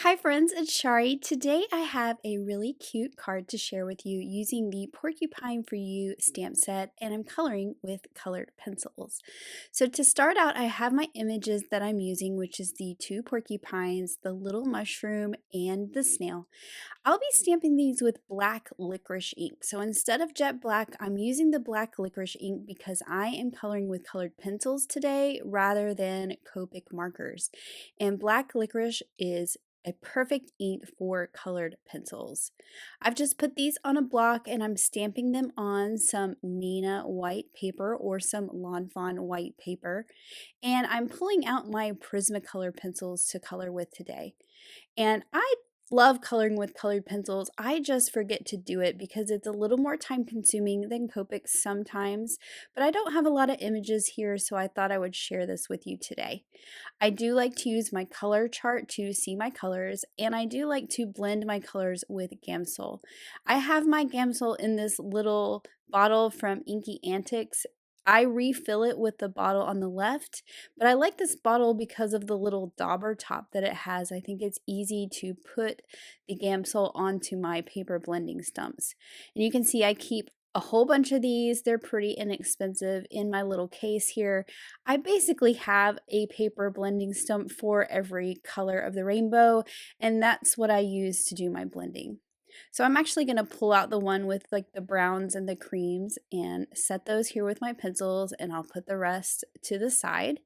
Hi friends, it's Shari. Today I have a really cute card to share with you using the Porcupine for You stamp set, and I'm coloring with colored pencils. So to start out, I have my images that I'm using, which is the two porcupines, the little mushroom, and the snail. I'll be stamping these with black licorice ink. So instead of jet black, I'm using the black licorice ink because I am coloring with colored pencils today rather than Copic markers. And black licorice is a perfect ink for colored pencils. I've just put these on a block and I'm stamping them on some Nina white paper or some Lawn Fawn white paper. And I'm pulling out my Prismacolor pencils to color with today. And I love coloring with colored pencils. I just forget to do it because it's a little more time consuming than Copic sometimes, but I don't have a lot of images here, so I thought I would share this with you today. I do like to use my color chart to see my colors, and I do like to blend my colors with Gamsol. I have my Gamsol in this little bottle from Inky Antics. I refill it with the bottle on the left, but I like this bottle because of the little dauber top that it has. I think it's easy to put the Gamsol onto my paper blending stumps. And you can see I keep a whole bunch of these. They're pretty inexpensive in my little case here. I basically have a paper blending stump for every color of the rainbow, and that's what I use to do my blending. So I'm actually going to pull out the one with like the browns and the creams and set those here with my pencils, and I'll put the rest to the side.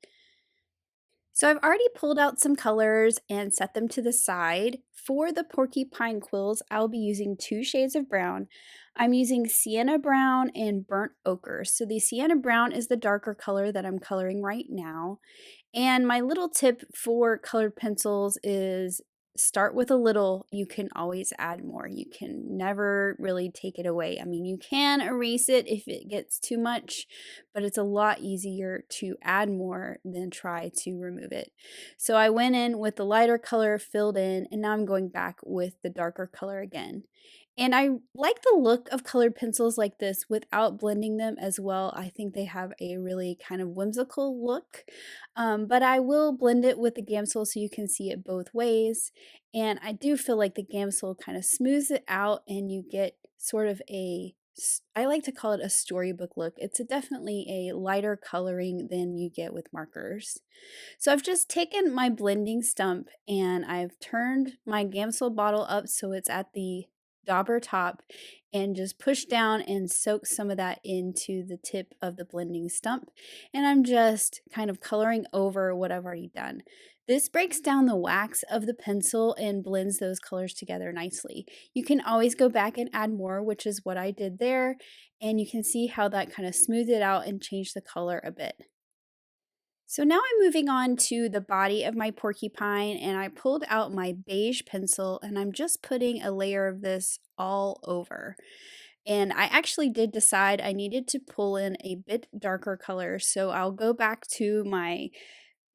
So I've already pulled out some colors and set them to the side. For the porcupine quills, I'll be using two shades of brown. I'm using sienna brown and burnt ochre. So the sienna brown is the darker color that I'm coloring right now. And my little tip for colored pencils is start with a little. You can always add more. You can never really take it away. I mean, you can erase it if it gets too much, but it's a lot easier to add more than try to remove it. So I went in with the lighter color, filled in, and now I'm going back with the darker color again. And I like the look of colored pencils like this without blending them as well. I think they have a really kind of whimsical look, but I will blend it with the Gamsol so you can see it both ways. And I do feel like the Gamsol kind of smooths it out and you get sort of I like to call it a storybook look. It's definitely a lighter coloring than you get with markers. So I've just taken my blending stump and I've turned my Gamsol bottle up so it's at the dauber top and just push down and soak some of that into the tip of the blending stump. And I'm just kind of coloring over what I've already done. This breaks down the wax of the pencil and blends those colors together nicely. You can always go back and add more, which is what I did there. And you can see how that kind of smoothed it out and changed the color a bit. So now I'm moving on to the body of my porcupine, and I pulled out my beige pencil and I'm just putting a layer of this all over. And I actually did decide I needed to pull in a bit darker color, so I'll go back to my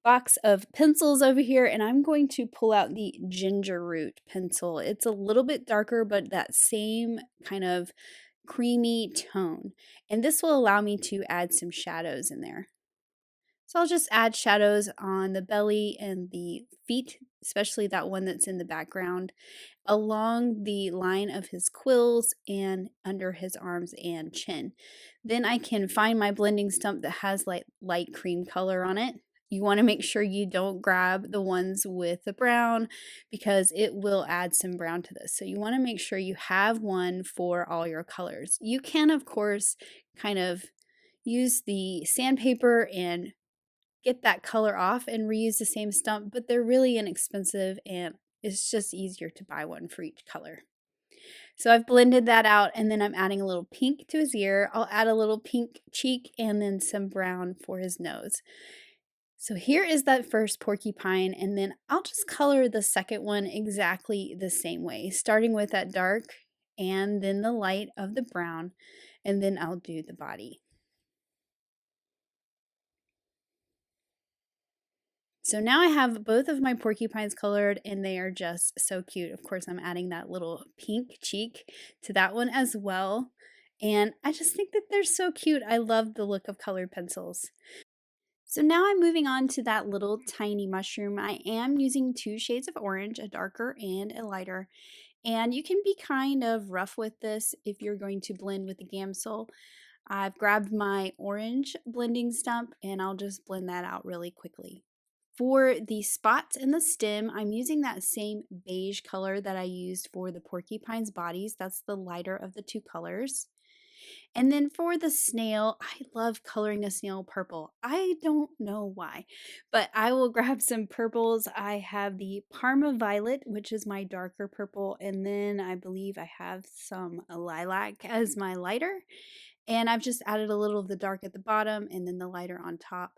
box of pencils over here and I'm going to pull out the ginger root pencil. It's a little bit darker, but that same kind of creamy tone. And this will allow me to add some shadows in there. So I'll just add shadows on the belly and the feet, especially that one that's in the background, along the line of his quills and under his arms and chin. Then I can find my blending stump that has light cream color on it. You want to make sure you don't grab the ones with the brown because it will add some brown to this. So you want to make sure you have one for all your colors. You can, of course, kind of use the sandpaper and get that color off and reuse the same stump, but they're really inexpensive and it's just easier to buy one for each color. So I've blended that out and then I'm adding a little pink to his ear. I'll add a little pink cheek and then some brown for his nose. So here is that first porcupine, and then I'll just color the second one exactly the same way, starting with that dark and then the light of the brown, and then I'll do the body. So now I have both of my porcupines colored and they are just so cute. Of course, I'm adding that little pink cheek to that one as well. And I just think that they're so cute. I love the look of colored pencils. So now I'm moving on to that little tiny mushroom. I am using two shades of orange, a darker and a lighter. And you can be kind of rough with this if you're going to blend with the Gamsol. I've grabbed my orange blending stump and I'll just blend that out really quickly. For the spots in the stem, I'm using that same beige color that I used for the porcupine's bodies. That's the lighter of the two colors. And then for the snail, I love coloring a snail purple. I don't know why, but I will grab some purples. I have the Parma Violet, which is my darker purple, and then I believe I have some lilac as my lighter. And I've just added a little of the dark at the bottom and then the lighter on top.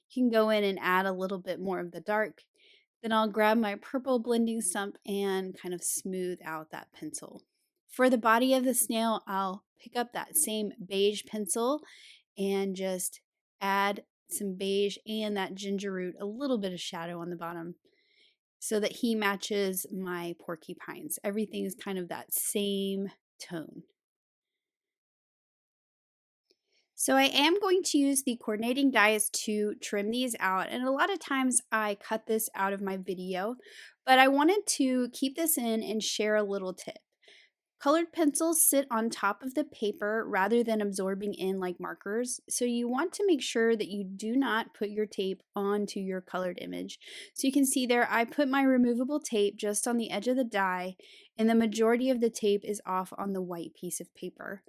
You can go in and add a little bit more of the dark. Then I'll grab my purple blending stump and kind of smooth out that pencil. For the body of the snail, I'll pick up that same beige pencil and just add some beige and that ginger root, a little bit of shadow on the bottom so that he matches my porcupines. Everything is kind of that same tone. So I am going to use the coordinating dies to trim these out, and a lot of times I cut this out of my video, but I wanted to keep this in and share a little tip. Colored pencils sit on top of the paper rather than absorbing in like markers, so you want to make sure that you do not put your tape onto your colored image. So you can see there I put my removable tape just on the edge of the die, and the majority of the tape is off on the white piece of paper.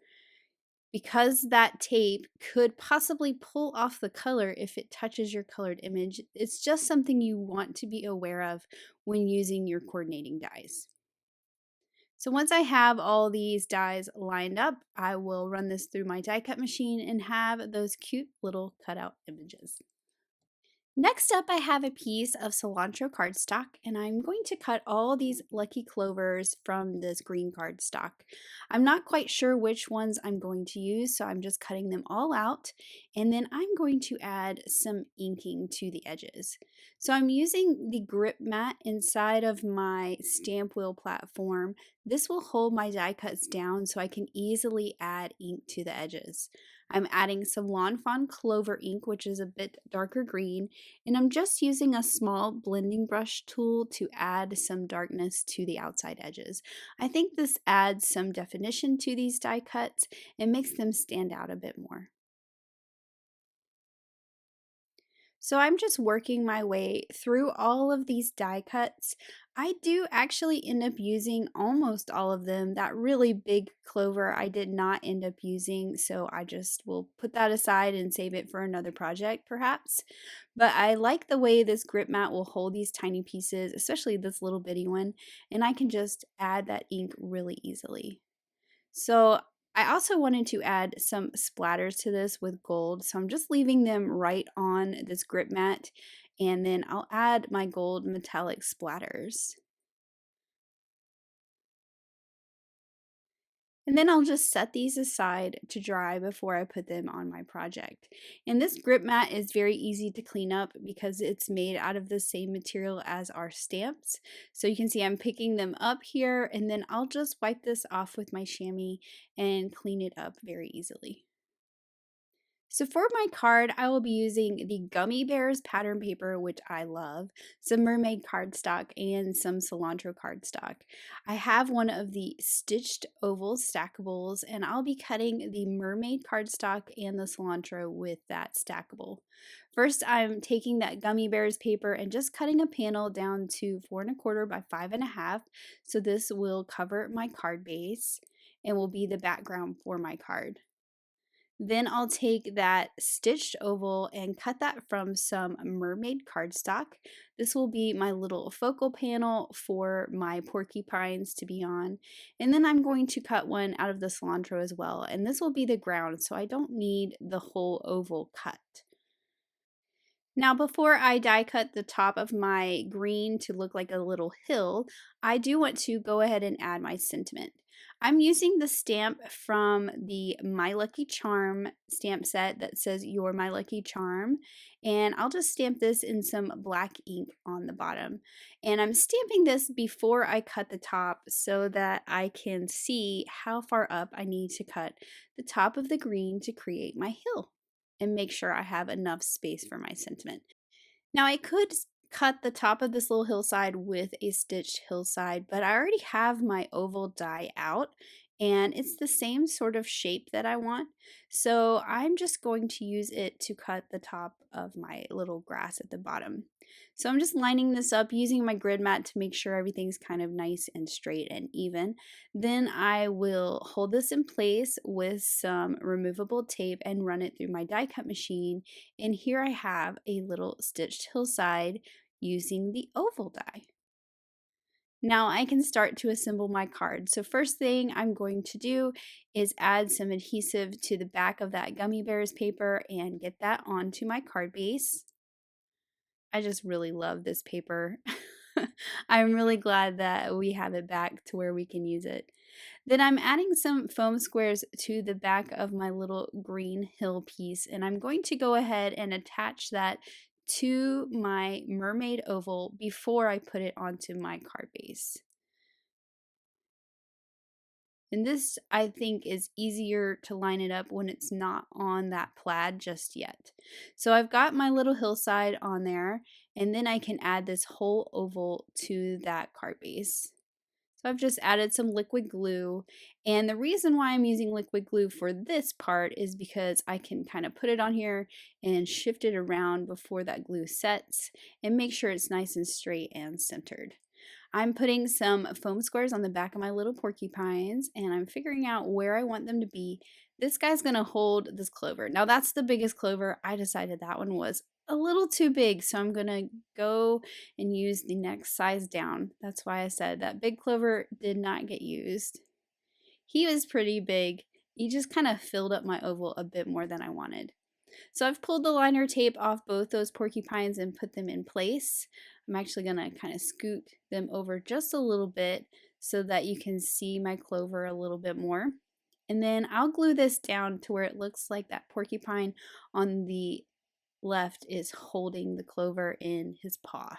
Because that tape could possibly pull off the color if it touches your colored image, it's just something you want to be aware of when using your coordinating dies. So once I have all these dies lined up, I will run this through my die cut machine and have those cute little cutout images. Next up, I have a piece of cilantro cardstock, and I'm going to cut all these lucky clovers from this green cardstock. I'm not quite sure which ones I'm going to use, so I'm just cutting them all out, and then I'm going to add some inking to the edges. So I'm using the grip mat inside of my stamp wheel platform. This will hold my die cuts down so I can easily add ink to the edges. I'm adding some Lawn Fawn Clover ink, which is a bit darker green, and I'm just using a small blending brush tool to add some darkness to the outside edges. I think this adds some definition to these die cuts and makes them stand out a bit more. So I'm just working my way through all of these die cuts. I do actually end up using almost all of them. That really big clover I did not end up using, so I just will put that aside and save it for another project perhaps. But I like the way this grip mat will hold these tiny pieces, especially this little bitty one, and I can just add that ink really easily. So I also wanted to add some splatters to this with gold. So I'm just leaving them right on this grip mat, and then I'll add my gold metallic splatters. And then I'll just set these aside to dry before I put them on my project. And this grip mat is very easy to clean up because it's made out of the same material as our stamps. So you can see I'm picking them up here, and then I'll just wipe this off with my chamois and clean it up very easily. So for my card, I will be using the Gummy Bears pattern paper, which I love, some mermaid cardstock, and some cilantro cardstock. I have one of the stitched oval stackables, and I'll be cutting the mermaid cardstock and the cilantro with that stackable. First, I'm taking that Gummy Bears paper and just cutting a panel down to 4¼ by 5½. So this will cover my card base and will be the background for my card. Then I'll take that stitched oval and cut that from some mermaid cardstock. This will be my little focal panel for my porcupines to be on. And then I'm going to cut one out of the cilantro as well. And this will be the ground, so I don't need the whole oval cut. Now, before I die cut the top of my green to look like a little hill, I do want to go ahead and add my sentiment. I'm using the stamp from the My Lucky Charm stamp set that says You're My Lucky Charm, and I'll just stamp this in some black ink on the bottom. And I'm stamping this before I cut the top so that I can see how far up I need to cut the top of the green to create my hill. and make sure I have enough space for my sentiment. Now I could cut the top of this little hillside with a stitched hillside, but I already have my oval die out and it's the same sort of shape that I want. So I'm just going to use it to cut the top of my little grass at the bottom. So I'm just lining this up using my grid mat to make sure everything's kind of nice and straight and even. Then I will hold this in place with some removable tape and run it through my die cut machine. And here I have a little stitched hillside using the oval die. Now I can start to assemble my card. So first thing I'm going to do is add some adhesive to the back of that gummy bears paper and get that onto my card base. I just really love this paper. I'm really glad that we have it back to where we can use it. Then I'm adding some foam squares to the back of my little green hill piece, and I'm going to go ahead and attach that to my mermaid oval before I put it onto my card base. And this, I think, is easier to line it up when it's not on that plaid just yet. So I've got my little hillside on there, and then I can add this whole oval to that card base. So I've just added some liquid glue, and the reason why I'm using liquid glue for this part is because I can kind of put it on here and shift it around before that glue sets and make sure it's nice and straight and centered. I'm putting some foam squares on the back of my little porcupines and I'm figuring out where I want them to be. This guy's gonna hold this clover. Now that's the biggest clover. I decided that one was a little too big, so I'm gonna go and use the next size down. That's why I said that big clover did not get used. He was pretty big. He just kind of filled up my oval a bit more than I wanted. So I've pulled the liner tape off both those porcupines and put them in place. I'm actually going to kind of scoot them over just a little bit so that you can see my clover a little bit more. And then I'll glue this down to where it looks like that porcupine on the left is holding the clover in his paw.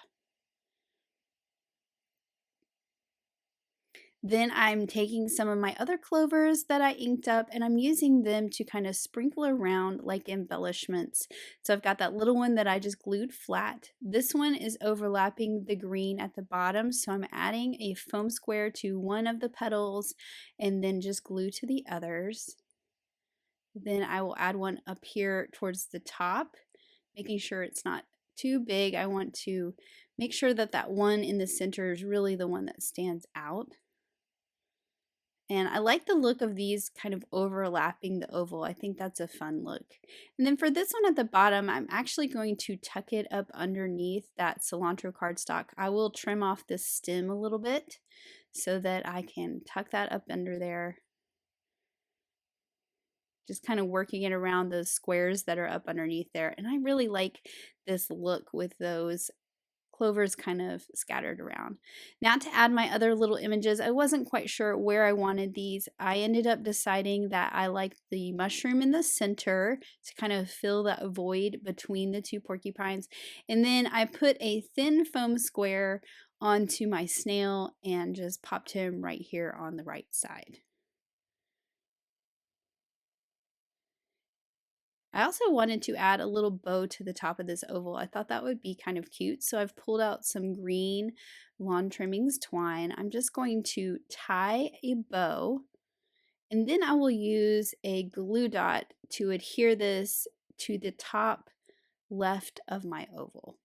Then I'm taking some of my other clovers that I inked up and I'm using them to kind of sprinkle around like embellishments. So I've got that little one that I just glued flat. This one is overlapping the green at the bottom, so I'm adding a foam square to one of the petals and then just glue to the others. Then I will add one up here towards the top, making sure it's not too big. I want to make sure that that one in the center is really the one that stands out. And I like the look of these kind of overlapping the oval. I think that's a fun look. And then for this one at the bottom, I'm actually going to tuck it up underneath that cilantro cardstock. I will trim off this stem a little bit so that I can tuck that up under there. Just kind of working it around those squares that are up underneath there. And I really like this look with those clovers kind of scattered around. Now to add my other little images, I wasn't quite sure where I wanted these. I ended up deciding that I liked the mushroom in the center to kind of fill that void between the two porcupines. And then I put a thin foam square onto my snail and just popped him right here on the right side. I also wanted to add a little bow to the top of this oval. I thought that would be kind of cute. So I've pulled out some green lawn trimmings twine. I'm just going to tie a bow and then I will use a glue dot to adhere this to the top left of my oval.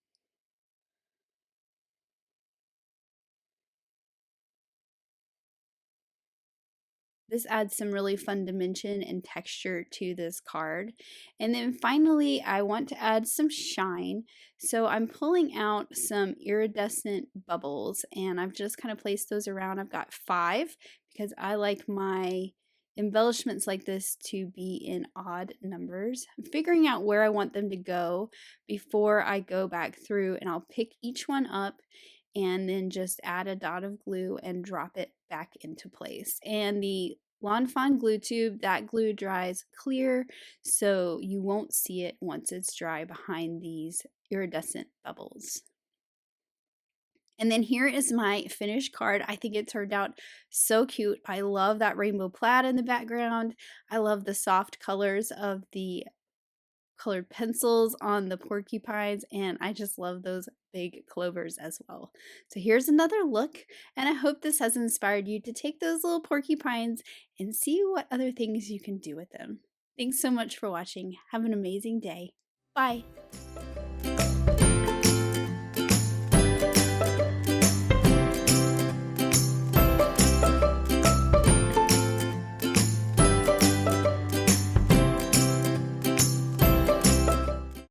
This adds some really fun dimension and texture to this card. And then finally, I want to add some shine. So I'm pulling out some iridescent bubbles and I've just kind of placed those around. I've got 5 because I like my embellishments like this to be in odd numbers. I'm figuring out where I want them to go before I go back through and I'll pick each one up and then just add a dot of glue and drop it back into place. And the Lawn Fawn glue tube, that glue dries clear, so you won't see it once it's dry behind these iridescent bubbles. And then here is my finished card. I think it turned out so cute. I love that rainbow plaid in the background. I love the soft colors of the colored pencils on the porcupines, and I just love those big clovers as well. So here's another look, and I hope this has inspired you to take those little porcupines and see what other things you can do with them. Thanks so much for watching. Have an amazing day. Bye.